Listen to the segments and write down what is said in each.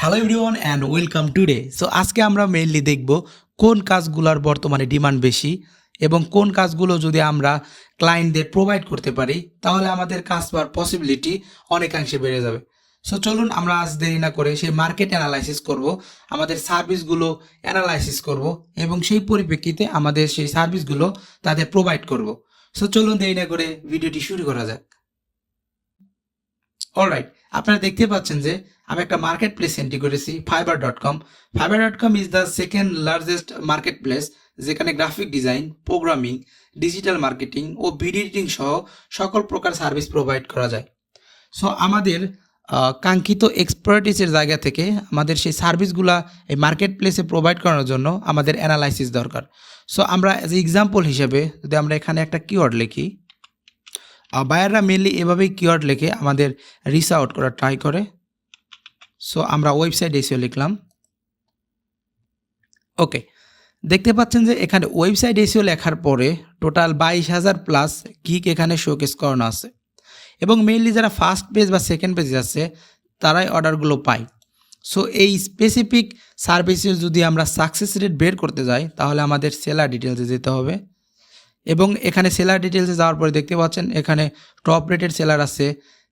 Hello everyone and welcome today. So আজকে আমরা mainly দেখব কোন কাজগুলোর বর্তমানে ডিমান্ড বেশি এবং কোন কাজগুলো যদি আমরা ক্লায়েন্টদের প্রোভাইড করতে পারি তাহলে আমাদের কাজ পাওয়ার পসিবিলিটি অনেকাংশে বেড়ে যাবে। সো চলুন আমরা আজ দেরি না করে সেই মার্কেট অ্যানালাইসিস করব, আমাদের সার্ভিসগুলো অ্যানালাইসিস করব এবং সেই পরিপ্রেক্ষিতে আমাদের সেই সার্ভিসগুলো তাদের প্রোভাইড করব। সো চলুন দেরি না করে ভিডিওটি শুরু করা যাক। অলরাইট, আপনারা দেখতে পাচ্ছেন যে আমি একটা মার্কেট প্লেস এন্ট্রি করেছি fiverr.com। fiverr.com is the second largest marketplace যেখানে graphic design, programming, digital marketing ও ভিডিও এডিটিং সহ সকল প্রকার সার্ভিস প্রোভাইড করা যায়। সো আমাদের কাঙ্ক্ষিত এক্সপার্টিসের জায়গা থেকে আমাদের সেই সার্ভিসগুলা এই মার্কেট প্লেসে প্রোভাইড করার জন্য আমাদের অ্যানালাইসিস দরকার। সো আমরা অ্যাজ এক্সাম্পল হিসেবে যদি আমরা এখানে একটা কিওয়ার্ড লিখি, বায়াররা মেনলি এভাবেই কিওয়ার্ড লিখে আমাদের রিচ আউট করার ট্রাই করে। সো আমরা ওয়েবসাইট এসিও লিখলাম। ওকে, দেখতে পাচ্ছেন যে এখানে ওয়েবসাইট এসিও লেখার পরে টোটাল 22,000 প্লাস গিগ এখানে শোকেস করানো আছে এবং মেইনলি যারা ফার্স্ট পেজ বা সেকেন্ড পেজে আছে তারাই অর্ডারগুলো পায়। সো এই স্পেসিফিক সার্ভিসের যদি আমরা সাকসেস রেট বের করতে যাই তাহলে আমাদের সেলার ডিটেলসে যেতে হবে এবং এখানে সেলার ডিটেলসে যাওয়ার পরে দেখতে পাচ্ছেন এখানে টপ রেটেড সেলার আছে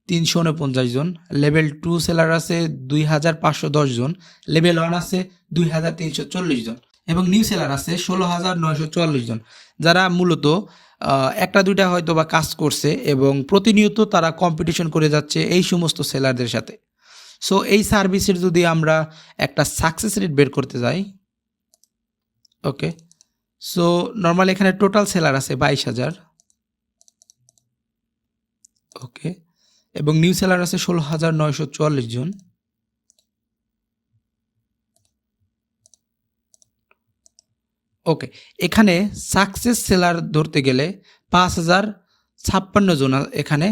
349 জন, লেভেল 2 সেলার আছে 2,510 জন, লেভেল 1 আছে 2,340 জন এবং নিউ সেলার আছে 16,944 জন, যারা মূলত একটা দুইটা হয়তো বা কাজ করছে এবং প্রতিনিয়ত তারা কম্পিটিশন করে যাচ্ছে এই সমস্ত সেলারদের সাথে। সো এই সার্ভিসের যদি আমরা একটা সাকসেস রেট বের করতে যাই, ওকে, সো নর্মালি এখানে টোটাল সেলার আছে 22,000, ওকে, এবং নিউ সেলার আছে 16,944 জন। ওকে, এখানে সাকসেস সেলার ধরতে গেলে 5,056 জন এখানে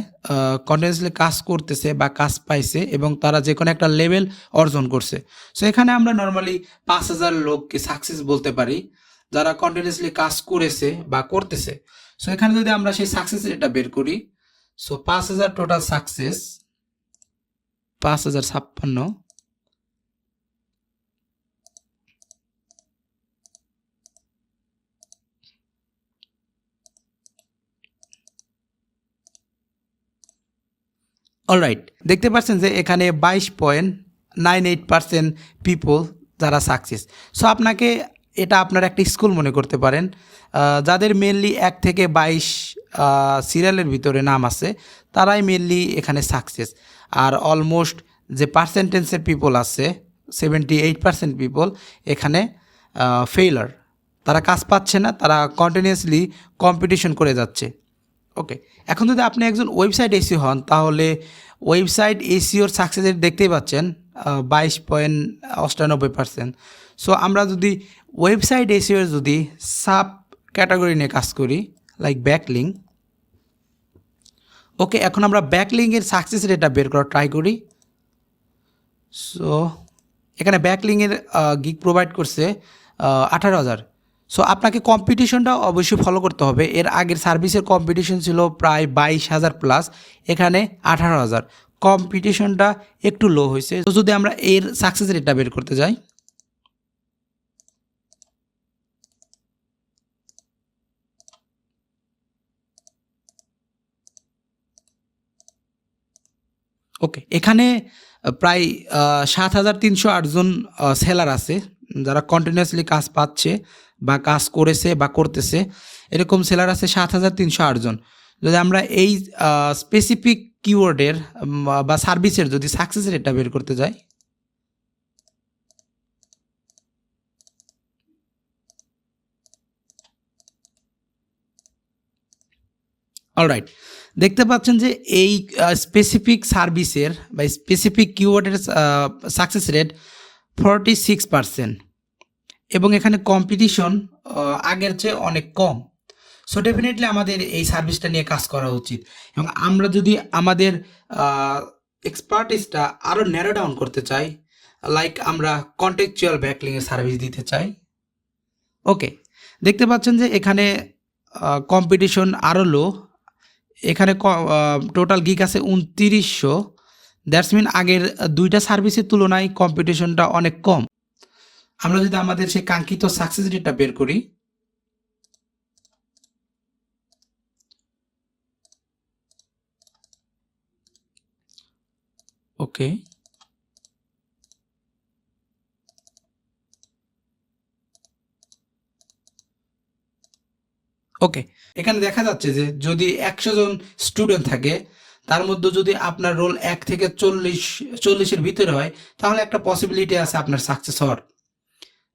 কন্টিনিউয়াসলি কাজ করতেছে বা কাজ পাইছে এবং তারা যে কোনো একটা লেভেল অর্জন করছে। সো এখানে আমরা নর্মালি 5,000 লোককে সাকসেস বলতে পারি যারা কন্টিনিউয়াসলি কাজ করেছে বা করতেছে। সো এখানে যদি আমরা সেই সাকসেস রেটটা বের করি, সো 5,000 টোটাল সাকসেস 5,056, অলরাইট, দেখতে পাচ্ছেন যে এখানে 22.98% পিপল যারা সাকসেস। সো আপনাকে এটা আপনার একটা স্কুল মনে করতে পারেন, যাদের মেনলি 1 থেকে 22 সিরিয়ালের ভিতরে নাম আছে তারাই মেনলি এখানে সাকসেস। আর অলমোস্ট যে পার্সেন্টেজের পিপল আছে 78% পিপল এখানে ফেইলার, তারা কাজ পাচ্ছে না, তারা কন্টিনিউয়াসলি কম্পিটিশন করে যাচ্ছে। ওকে, এখন যদি আপনি একজন ওয়েবসাইট এসিও হন তাহলে ওয়েবসাইট এসিওর সাকসেস রেট দেখতেই পাচ্ছেন 22.98%। সো আমরা যদি ওয়েবসাইট এসিওর যদি সাব ক্যাটাগরি নিয়ে কাজ করি লাইক ব্যাকলিং, ওকে, এখন আমরা ব্যাকলিংয়ের সাকসেস রেটটা বের করার ট্রাই করি। সো এখানে ব্যাকলিংয়ের গিগ প্রোভাইড করছে 18,000। সো আপনাকে কম্পিটিশনটা অবশ্যই ফলো করতে হবে। এর আগের সার্ভিসের কম্পিটিশন ছিল প্রায় 22,000 প্লাস, এখানে 18,000, কম্পিটিশনটা একটু লো হয়েছে। তো যদি আমরা এর সাকসেস রেটটা বের করতে যাই, ওকে, এখানে প্রায় 7,308 জন সেলার আছে যারা কন্টিনিউয়াসলি কাজ পাচ্ছে বা কাজ করেছে বা করতেছে, এরকম সেলার আছে 7,308 জন। যদি আমরা এই স্পেসিফিক কিওয়ার্ডের বা সার্ভিসের যদি সাকসেস রেটটা বের করতে যাই, অলরাইট, দেখতে পাচ্ছেন যে এই স্পেসিফিক সার্ভিসের বা স্পেসিফিক কিওয়ার্ডের সাকসেস রেট 46% এবং এখানে কম্পিটিশন আগের চেয়ে অনেক কম। সো ডেফিনেটলি আমাদের এই সার্ভিসটা নিয়ে কাজ করা উচিত এবং আমরা যদি আমাদের এক্সপার্টিসটা আরও ন্যারো ডাউন করতে চাই, লাইক আমরা কন্টেক্সচুয়াল ব্যাকলিংয়ের সার্ভিস দিতে চাই। ওকে, দেখতে পাচ্ছেন যে এখানে কম্পিটিশন আরও লো, এখানে টোটাল গিগ আছে 2900, দ্যাটস মিন আগের দুইটা সার্ভিসের তুলনায় কম্পিটিশনটা অনেক কম। আমরা যদি আমাদের সেই কাঙ্ক্ষিত সাকসেস রেটটা বের করি, ওকে, ওকে, এখানে দেখা যাচ্ছে যে যদি 100 জন স্টুডেন্ট থাকে, তার মধ্যে যদি আপনার রোল 1 থেকে 40-40-এর ভিতরে হয়, তাহলে একটা পসিবিলিটি আছে আপনার সাকসেস হওয়ার।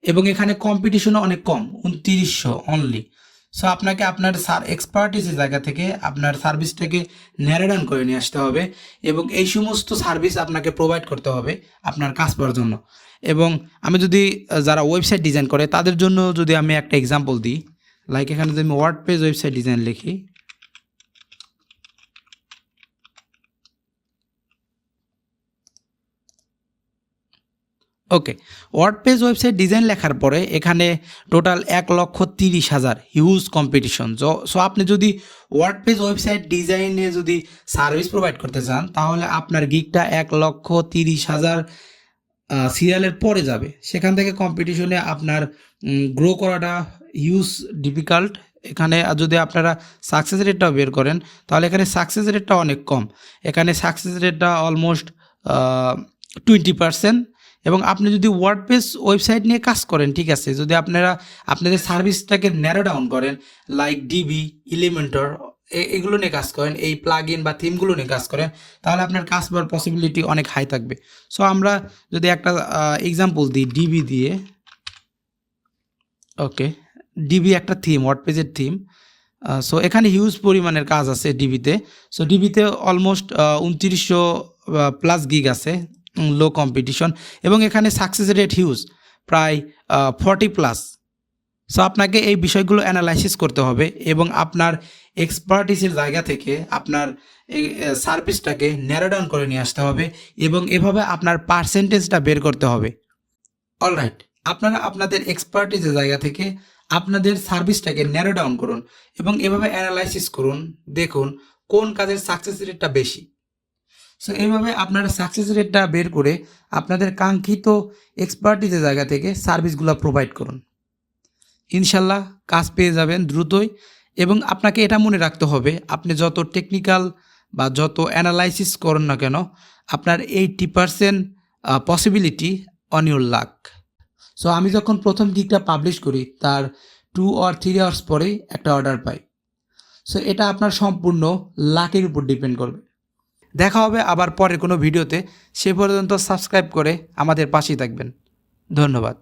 এবং এখানে কম্পিটিশনও অনেক কম, 2900 অনলি। সো আপনাকে আপনার এক্সপার্টিসের জায়গা থেকে আপনার সার্ভিসটাকে ন্যারো ডাউন করে নিয়ে আসতে হবে এবং এই সমস্ত সার্ভিস আপনাকে প্রোভাইড করতে হবে আপনার কাজ পাওয়ার জন্য। এবং আমি যদি যারা ওয়েবসাইট ডিজাইন করে তাদের জন্য যদি আমি একটা এক্সাম্পল দিই, লাইক এখানে যদি আমি ওয়ার্ডপ্রেস ওয়েবসাইট ডিজাইন লিখি, ওকে, ওয়ার্ডপ্রেস ওয়েবসাইট ডিজাইন লেখার পরে এখানে টোটাল 1,30,000 হিউজ কম্পিটিশন। সো আপনি যদি ওয়ার্ডপ্রেস ওয়েবসাইট ডিজাইনে যদি সার্ভিস প্রোভাইড করতে চান, তাহলে আপনার গিগটা 1,30,000 সিরিয়ালের পরে যাবে। সেখান থেকে কম্পিটিশনে আপনার গ্রো করাটা হিউজ ডিফিকাল্ট। এখানে যদি আপনারা সাকসেস রেটটা বের করেন, তাহলে এখানে সাকসেস রেটটা অনেক কম। এখানে সাকসেস রেটটা অলমোস্ট 20%। এবং আপনি যদি ওয়ার্ডপ্রেস ওয়েবসাইট নিয়ে কাজ করেন, ঠিক আছে, যদি আপনারা আপনাদের সার্ভিসটাকে ন্যারো ডাউন করেন, লাইক ডিবি, এলিমেন্টর, এগুলো নিয়ে কাজ করেন, এই প্লাগ ইন বা থিমগুলো নিয়ে কাজ করেন, তাহলে আপনার কাজ পাওয়ার পসিবিলিটি অনেক হাই থাকবে। সো আমরা যদি একটা এক্সাম্পল দিই ডিবি দিয়ে, ওকে, ডিবি একটা থিম, ওয়ার্ডপ্রেসের থিম। সো এখানে হিউজ পরিমাণের কাজ আছে ডিবিতে। সো ডিবিতে অলমোস্ট 2900 প্লাস গিগ আছে, লো কম্পিটিশন, এবং এখানে সাকসেস রেট হিউজ, প্রায় 40+। সো আপনাকে এই বিষয়গুলো অ্যানালাইসিস করতে হবে এবং আপনার এক্সপার্টিসের জায়গা থেকে আপনার এই সার্ভিসটাকে ন্যারো ডাউন করে নিয়ে আসতে হবে এবং এভাবে আপনার পার্সেন্টেজটা বের করতে হবে। অলরাইট, আপনারা আপনাদের এক্সপার্টিসের জায়গা থেকে আপনাদের সার্ভিসটাকে ন্যারো ডাউন করুন এবং এভাবে অ্যানালাইসিস করুন, দেখুন কোন কাজের সাকসেস রেটটা বেশি। সো এইভাবে আপনারা সাকসেস রেটটা বের করে আপনাদের কাঙ্ক্ষিত এক্সপার্টিসের জায়গা থেকে সার্ভিসগুলো প্রোভাইড করুন। ইনশাল্লাহ কাজ পেয়ে যাবেন দ্রুতই। এবং আপনাকে এটা মনে রাখতে হবে, আপনি যত টেকনিক্যাল বা যত অ্যানালাইসিস করুন না কেন, আপনার 80% possibility on your lakh. So আমি যখন প্রথম গিগটা পাবলিশ করি, তার 2 or 3 আওয়ার্স পরেই একটা অর্ডার পাই। সো এটা আপনার সম্পূর্ণ লাকের উপর ডিপেন্ড করবে। দেখা হবে আবার পরের কোনো ভিডিওতে। সে পর্যন্ত সাবস্ক্রাইব করে আমাদের পাশেই থাকবেন। ধন্যবাদ।